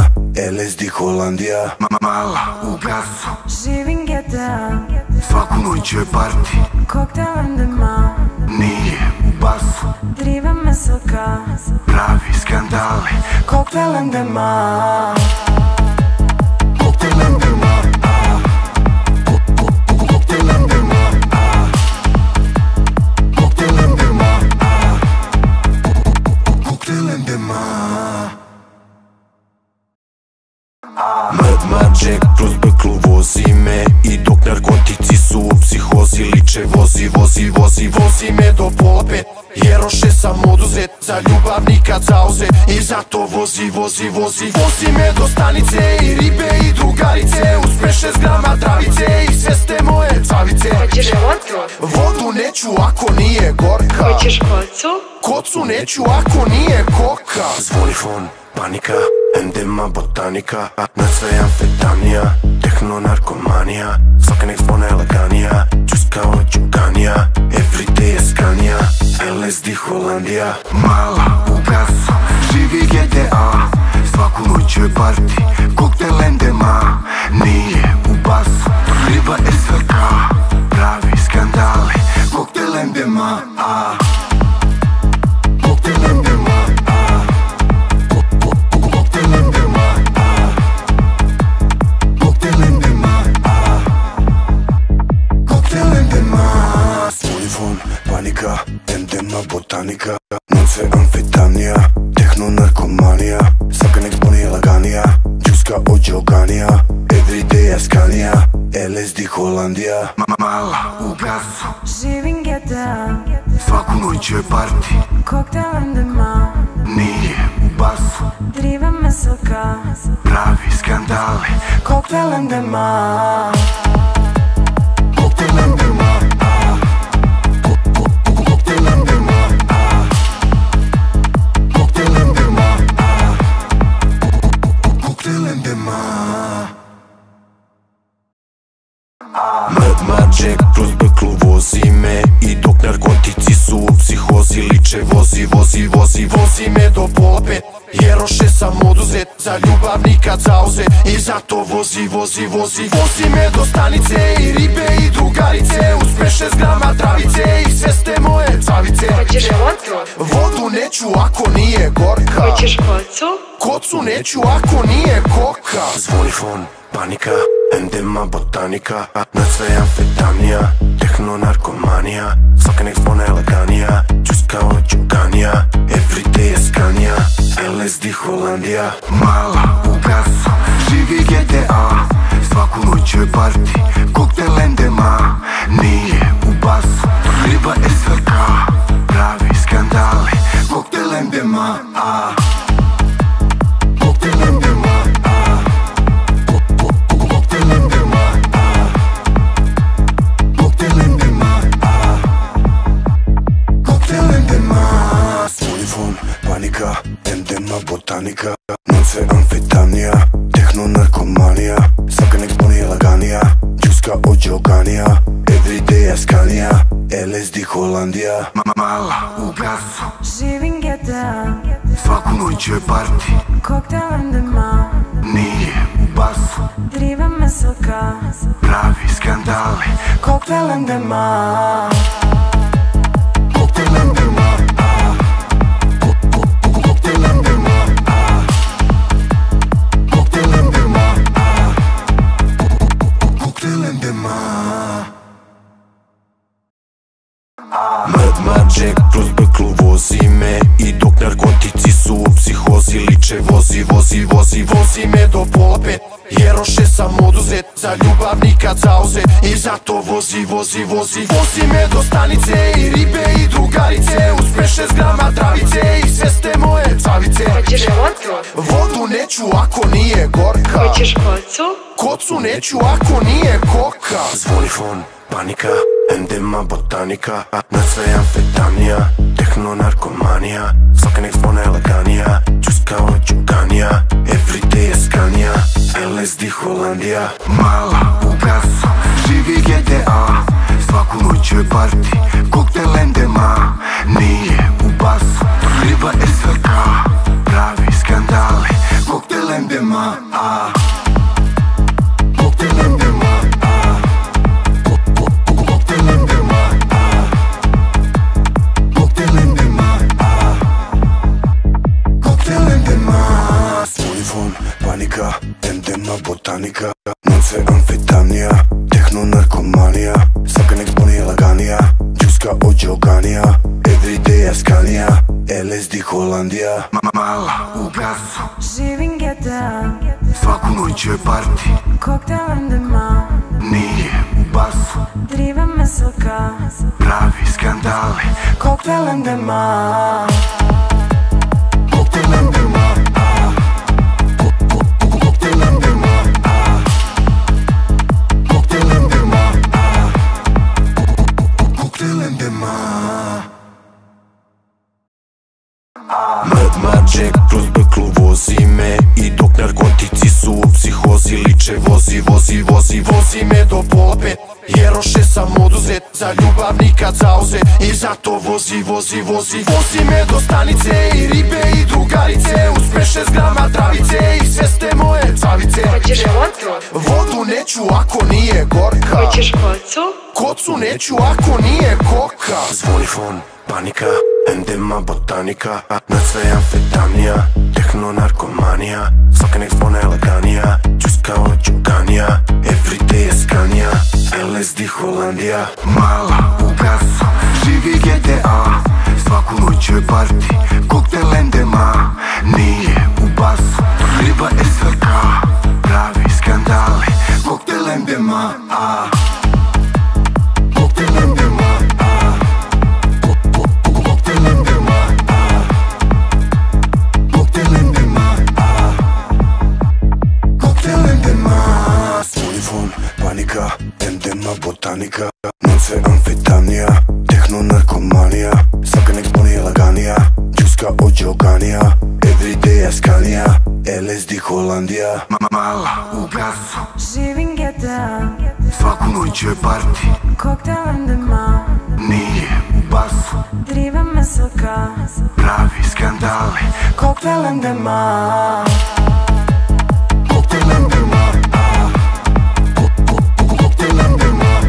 LSD Holandija. Mala u gasu, Živim GTA, svaku noć je party, koktel MDMA, nije u basu, driva mesoka, pravi skandali, koktel MDMA. koktel MDMA, koktel MDMA, koktel MDMA, koktel MDMA. Mad Jack kroz beklu vozi me, i dok narkotici su u psihozi liče vozi me do pola pet, jer roše sam oduzet, za ljubav nikad zauzet, i zato vozi me do stanice, i ribe i drugarice, uz 5-6 grama travice, i sve ste moje cavice. Hoćeš vodu? Vodu neću ako nije gorka, Hoćeš kocu? kocu neću ako nije koka. Zvoni fon, panika, MDMA botanika, na sve amfetamnija, tehno narkomanija, svaka nek spone laganija, džuska od džoganija, everyday askanija, LSD Holandija. Mala u gasu, živi GTA. Svaku noć je party, koktel NDMA. Nije u basu, riba SVK. Pravi skandali, koktel NDMA. Koktel NDMA. Koktel NDMA. Koktel NDMA. Koktel NDMA. Unifon, panika, NDMA, botanika. Noce amfetamnija, tehno narkomanija. Svaka nek spone laganija, džuska od džoganija. Everyday askanija, LSD Holandija. Mala u gasu, živim GTA. svaku noć je party, Koktel NDMA. nije u basu. Driva mesoka. Pravi skandali, Koktel NDMA. koktel NDMA. Koktel NDMA. Koktel NDMA. Koktel NDMA. Mad Mađek kroz beklu vozi me. I dok narkotici su u psihozi liče vozi me do pola pet. Jeroše sam oduzet, za ljubav nikad zauzet. I zato vozi me do stanice. I ribe i drugarice, uz 5-6 grama travice. I sve ste moje cavice. Hoćeš vodu? Vodu neću ako nije gorka. Hoćeš kocu? Kocu neću ako nije koka. Zvoni fon, panika, NDMA, botanika. Na sve amfetamnija, tehno narkomanija. Svaka nek spone laganija, džuska od džoganija. Everyday askanija, LSD Holandija. Mala u gasu, živi GTA. Svaku noć je party, koktel NDMA. Nije u basu, riba SVK. Pravi skandali, koktel NDMA. Koktel NDMA. Koktel NDMA. Koktel NDMA. Koktel NDMA. Unifon, panika, NDMA, botanika. Noce amfetamnija, tehno narkomanija. Svaka nek spone laganija, džuska od džoganija. Everyday askanija, LSD Holandija. Mala u gasu, Živim GTA. svaku noć je party, Koktel NDMA. nije u basu. Driva mesoka. Pravi skandali, Koktel NDMA. koktel NDMA. Koktel NDMA. Koktel NDMA. Koktel NDMA. Mad Mađek kroz beklu vozi me. I dok narkotici su u psihozi liče vozi me do pola pet. Jeroše sam oduzet, za ljubav nikad zauzet. I zato vozi me do stanice. I ribe i drugarice, uz 5-6 grama travice. I sve ste moje cavice. Hoćeš vodu? Vodu neću ako nije gorka. Hoćeš kocu? Kocu neću ako nije koka. Zvoni fon, panika, NDMA, botanika. Na sve amfetamnija, tehno narkomanija. Svaka nek spone laganija, džuska od džoganija. Everyday askanija, LSD Holandija. Mala u gasu, živi GTA. Svaku noć je party, koktel NDMA. Nije u basu, riba SVK. Pravi skandali, koktel NDMA. Koktel NDMA. Koktel NDMA. Koktel NDMA. Koktel NDMA. Unifon, panika, NDMA, botanika. Noce amfetamnija, tehno narkomanija. Svaka nek spone laganija, džuska od džoganija. Everyday askanija, LSD Holandija. Mala u gasu, Živim GTA. svaku noć je party, Koktel NDMA. nije u basu. Driva mesoka. Pravi skandali, Koktel NDMA. koktel NDMA. Koktel NDMA. Koktel NDMA. Koktel NDMA. Mad Mađek kroz beklu vozi me. I dok narkotici su u psihozi liče vozi me do pola pet. Jeroše sam oduzet, za ljubav nikad zauzet. I zato vozi, vozi, vozi, vozi me do stanice. I ribe i drugarice, uz 5-6 grama travice. I sve ste moje cavice. Hoćeš vodu? Vodu neću ako nije gorka. Hoćeš kocu? Kocu neću ako nije koka. Zvoni fon, panika, endema botanika. Na sve amfetamnija, tehno narkomanija. Svaka nek spone laganija, čuska od džuganija. Everyday je skanija, LSD Holandija. Mala u gasu, živi GTA. Svaku noć je party, koktel endema. Nije u basu, riba SVK. Pravi skandali, koktel endema. Koktel endema. Koktel endema. Koktel endema. Koktel endema. Unifon, panika, endema botanika. Noce amfetamnija, tehno narkomanija. Svaka nek sponi laganija, džuska od džoganija. Everyday je skanija, LSD Holandija. Mala u gasu, živim GTA. svaku noć je party, Koktel endema. nije u basu. Driva me svaka. Pravi skandali, Koktel endema. koktel endema. Koktel endema.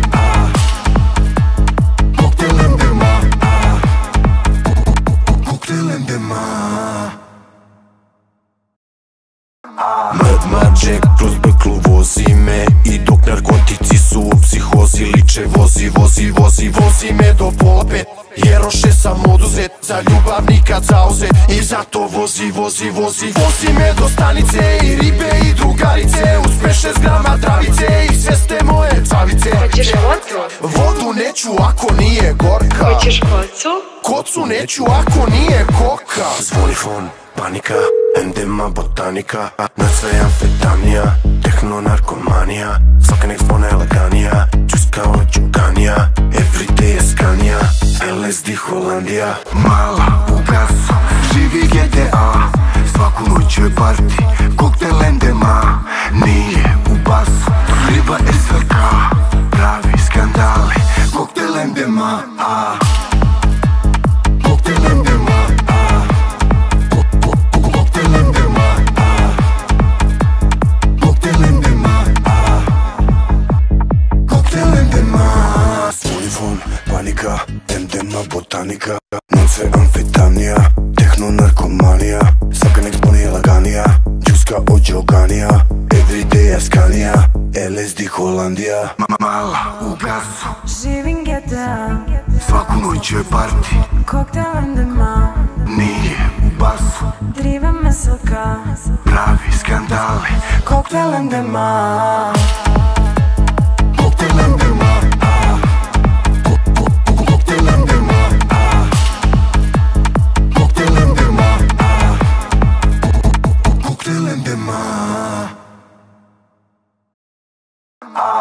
Koktel endema. Koktel endema. Mad Mađek kroz beklu vozi me. I dok narkotici su u psihozi liče vozi, vozi, vozi, vozi me do pola 5. Jeroše sam oduzet, za ljubav nikad zauzet. I zato vozi, vozi, vozi, vozi me do stanice. I ribe i drugarice, uz 5-6 grama travice. I sve ste moje cavice. Hoćeš vodu? Vodu neću ako nije gorka. Hoćeš kocu? Kocu neću ako nije koka. Zvoni fon, panika, endema botanika. Na sve amfetamnija, tehno narkomanija. Svaka nek spone laganija, čuska od džuganija. Everyday je skanija, LSD Holandija. Mala u gasu, živi GTA. Svaku noć je party, koktel endema. Nije u basu, riba SVK. Pravi skandali, koktel endema. Koktel endema. Koktel endema. Koktel endema. Koktel endema. Unifon, panika, endema botanika. Noce amfetamnija, tehno narkomanija. Svaka nek sponi laganija, džuska od džoganija. Everyday je skanija, LSD Holandija. Mala u gasu, živim GTA. svaku noć je party, Koktel endema. nije u basu. Driva me svaka. Pravi skandali, Koktel endema. koktel endema. Koktel endema. Koktel endema. Koktel endema.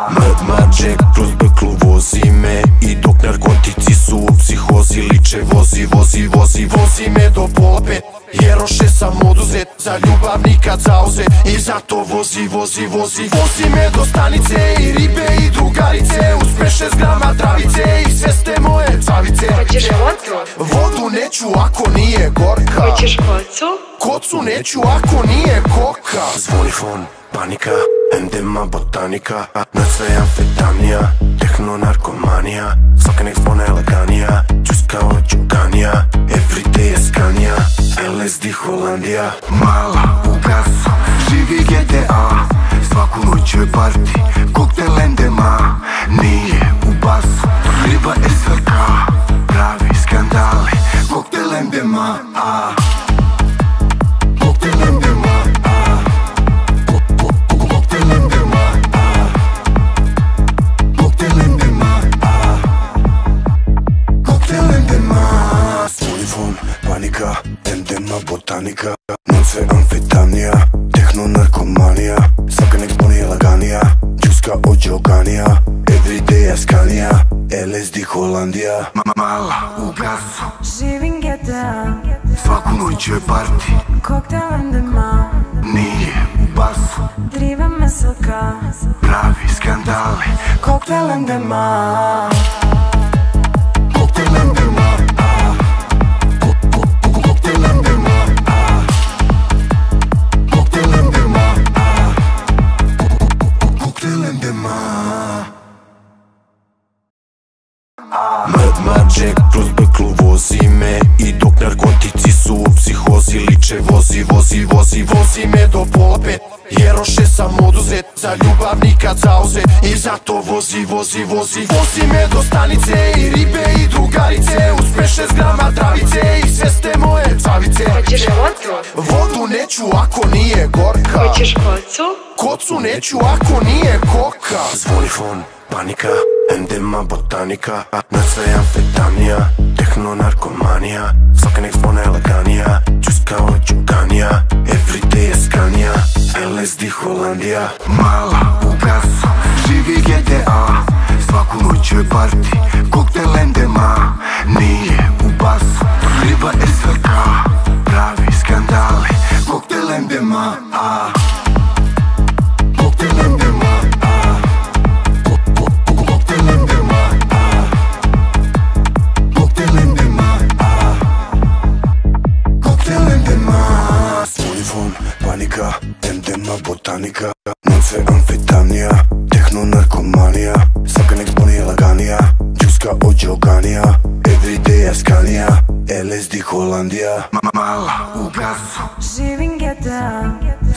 Mad Mađek kroz beklu vozi me. I dok narkotici su u psihozi liče vozi, vozi, vozi, vozi me do pola 5. Jeroše sam oduzet, za ljubav nikad zauzet. I zato vozi, vozi, vozi, vozi me do stanice. I ribe i drugarice, uz 5-6 grama travice. I sve ste moje cavice. Hoćeš vodu? Vodu neću ako nije gorka. Hoćeš kocu? Kocu neću ako nije koka. Zvoni fon, panika, endema botanika. Na sve amfetamnija, tehno narkomanija. Svaka nek spone laganija, čuska od džuganija. Everyday je skanija, LSD Holandija. Mala u gasu, živi GTA. Svaku noć je party, koktel endema. Nije u basu, riba SVK. Pravi skandali, koktel endema. Koktel endema. Koktel endema. Koktel endema. Koktel endema. Unifon, panika, endema botanika. Noce amfetamnija, tehno narkomanija. Svaka nek sponi laganija, džuska od džoganija. Everyday je skanija, LSD Holandija. Mala u gasu, živim GTA. svaku noć je party, Koktel endema. nije u basu. Driva me svaka. Pravi skandali, skandale. Koktel endema. Koktel endema. Koktel endema. Koktel endema. Koktel endema. Mrd Jack kroz beklu vozi me, i dok narkotici su u psihozi liče vozi, vozi, vozi, vozi me do pola pet. Jeroše sam oduzet, za ljubav nikad zauzet, i zato vozi, vozi, vozi, vozi me do stanice, i ribe i drugarice, uz 5-6 grama travice, i sve ste moje cavice. Hoćeš vodu? Vodu neću ako nije gorka, Hoćeš kocu? kocu neću ako nije koka. Zvoni fon, panika, endema, botanika, na sve amfetamnija, tehno, narkomanija, svaka nek spone laganija, čuska od džuganija, everyday je skanija, LSD Holandija. Mala u gasu, živi GTA, svaku noć je party, koktel endema. Nije u basu, riba SVK, pravi skandale. Koktel endema, koktel endema. Koktel endema. Koktel endema. Koktel endema. Unifon, panika, endema, botanika, na sve amfetamnija, tehno, narkomanija, svaka nek spone laganija, čuska od džuganija, everyday je skanija, LSD Holandija. Mala u gasu, Živim GTA.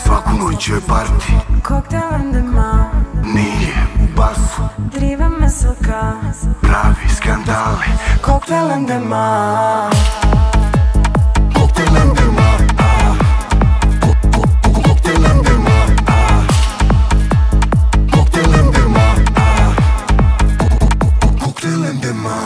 svaku noć je party, Koktel endema. nije u basu, Driva me soka. pravi skandale. Koktel endema. Koktel endema. Koktel endema. Koktel endema. Koktel endema.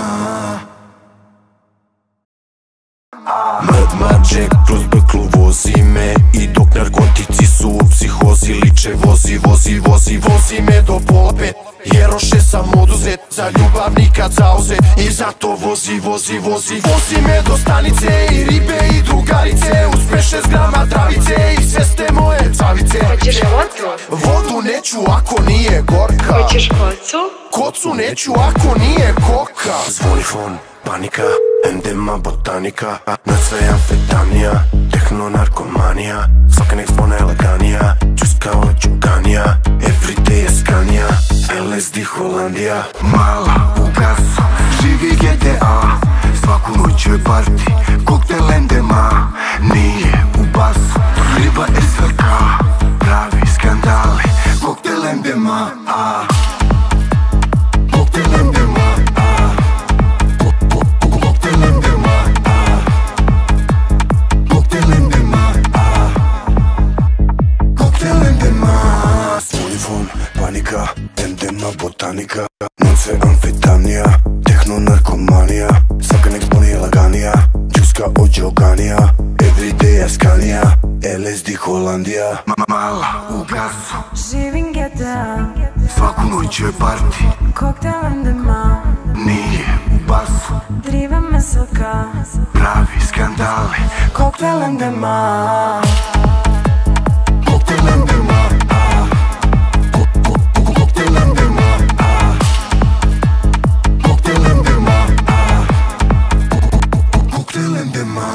Mrd Jack kroz beklu vozi me, i dok narkotici su u psihozi liče vozi, vozi, vozi, vozi me do pola pet. Jeroše sam oduzet, za ljubav nikad zauzet, i zato vozi, vozi, vozi, vozi me do stanice, i ribe i drugarice, uz 5-6 grama travice, i sve ste moje cavice. Hoćeš vodu? Vodu neću ako nije gorka, Hoćeš kocu? kocu neću ako nije koka. Zvoni fon, panika, endema, botanika, na sve amfetamnija, tehno, narkomanija, svaka nek spone laganija, čuska od džuganija, everyday je skanija, LSD Holandija. Mala u gasu, živi GTA, svaku noć je party, koktel endema. Nije u basu, riba SVK, pravi skandale. Koktel endema. Koktel endema. Koktel endema. Koktel endema. Koktel endema. Unifon, panika, endema, botanika, na sve amfetamnija, tehno, narkomanija, svaka nek spone laganija, čuska od džuganija, everyday je skanija, LSD Holandija. Mala u gasu, Živim GTA. svaku noć je party, Koktel endema. nije u basu, Driva me soka. pravi skandale. Koktel endema. Koktel endema. Koktel endema. Koktel endema. Koktel endema.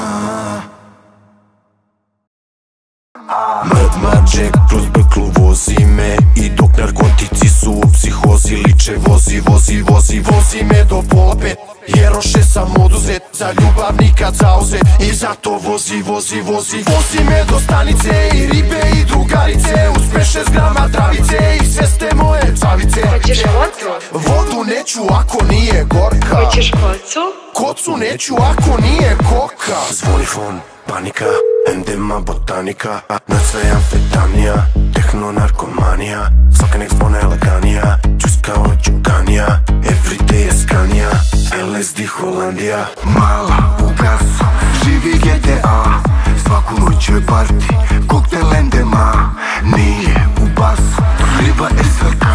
Mrd Jack kroz beklu vozi me, i dok narkotici su u psihozi liče vozi, vozi, vozi, vozi me do pola pet. Jeroše sam oduzet, za ljubav nikad zauzet, i zato vozi, vozi, vozi, vozi me do stanice, i ribe i drugarice, uz 5-6 grama travice, i sve ste moje cavice. Hoćeš vodu? Vodu neću ako nije gorka, Hoćeš kocu? kocu neću ako nije koka. Zvoni fon, panika, endema, botanika, na sve amfetamnija, tehno, narkomanija, svaka nek spone laganija, čuska od džuganija, everyday je skanija, LSD Holandija. Mala u gasu, živi GTA, svaku noć je party, koktel endema. Nije u basu, riba SVK,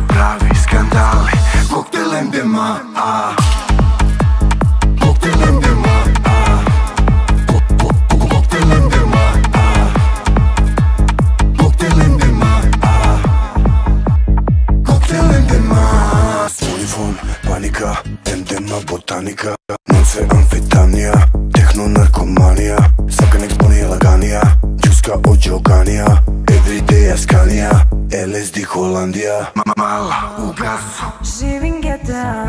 pravi skandale. Koktel endema. Koktel endema. Koktel endema. Koktel endema. Koktel endema. LSD Holandija, mala u gasu, Živim GTA,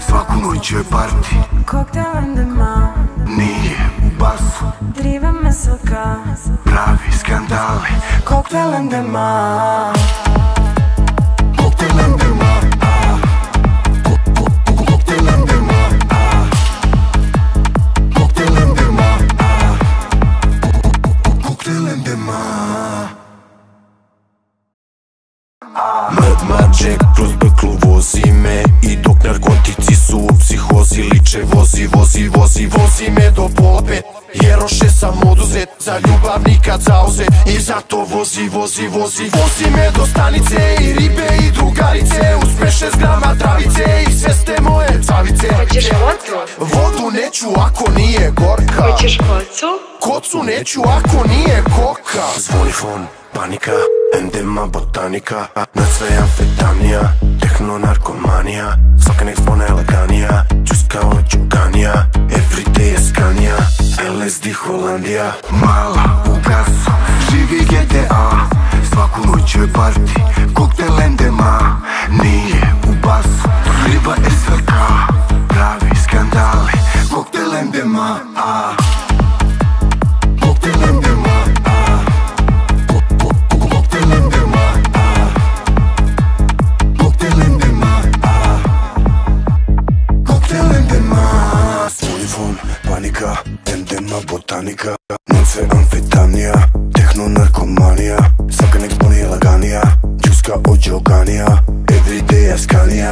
svaku noć je parti, koktel MDMA, nije u basu, driva mesoka, pravi skandali. koktel MDMA. Koktel MDMA, koktel MDMA, koktel MDMA, koktel MDMA. Mrd maček kroz beklu vozi me, i dok narkotici su u psihozi liče vozi me do pola pet. Jeroše sam oduzet, za ljubav nikad zauzet, i zato vozi me do stanice, i ribe i drugarice, uz 5-6 grama travice, i sve ste moje cavice. Hoćeš vodu? Vodu neću ako nije gorka, Hoćeš kocu? kocu neću ako nije koka. Zvoni fon, panika, MDMA botanika, nad sve amfetamnija, tehno narkomanija, svaka nek spone laganija, čuska od džuganija, everyday je skanija, LSD Holandija. Mala u gasu, živi GTA, svaku noć je parti, koktel MDMA, nije u basu, riba SVK, pravi skandali. Koktel MDMA, koktel MDMA, koktel MDMA, koktel MDMA, koktel MDMA. Svoj panika, MDMA botanika, noce amfetamnija, tehno narkomanija, svaka nek sponi laganija, džuska od džoganija, everyday je skanija,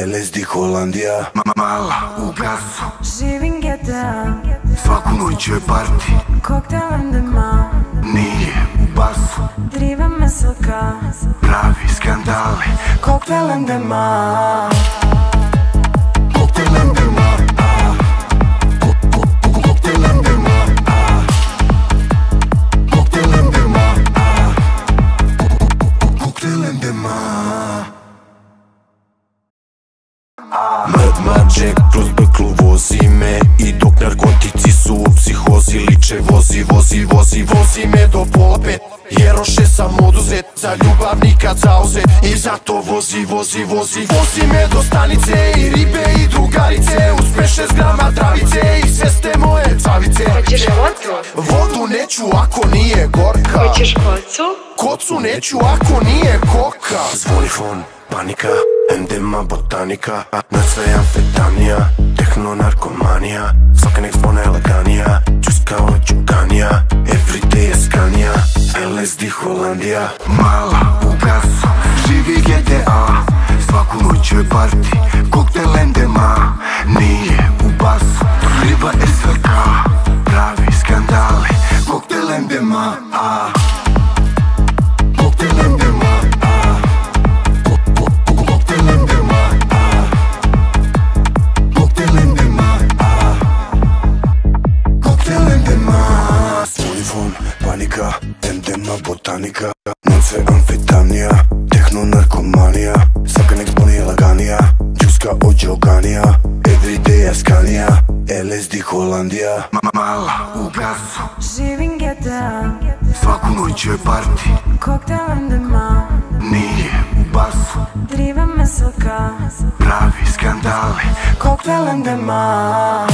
LSD Holandija. Mala u gasu, Živim GTA, svaku noć je parti, koktel MDMA, nije u basu, driva mesoka, pravi skandali. koktel MDMA. Koktel MDMA, koktel MDMA, koktel MDMA, koktel MDMA. Mrd maček kroz beklu vozi me, i dok narkotici su u psihozi liče vozi me do pola pet. Jeroše sam oduzet, za ljubav nikad zauzet, i zato vozi me do stanice, i ribe i drugarice, uz 5-6 grama travice, i sve ste moje cavice. Hoćeš vodu? Vodu neću ako nije gorka, Hoćeš kocu? kocu neću ako nije koka. Zvoni fon, panika, MDMA botanika, nad sve amfetamnija, tehno narkomanija, svaka nek spone laganija, čuska od džuganija, everyday je skanija, LSD Holandija. Mala u gasu, živi GTA, svaku noć je parti, koktel MDMA, nije u basu, riba SVK, pravi skandali. Koktel MDMA, koktel MDMA, koktel MDMA, koktel MDMA, koktel MDMA. Svoj fon, panika, MDMA botanika, noce amfetamnija, tehno narkomanija, svaka nek sponi laganija, džuska od džoganija, everyday je skanija, LSD Holandija. Mala u gasu, Živim GTA, svaku noć je parti, koktel MDMA, nije u basu, driva mesoka, pravi skandali. koktel MDMA.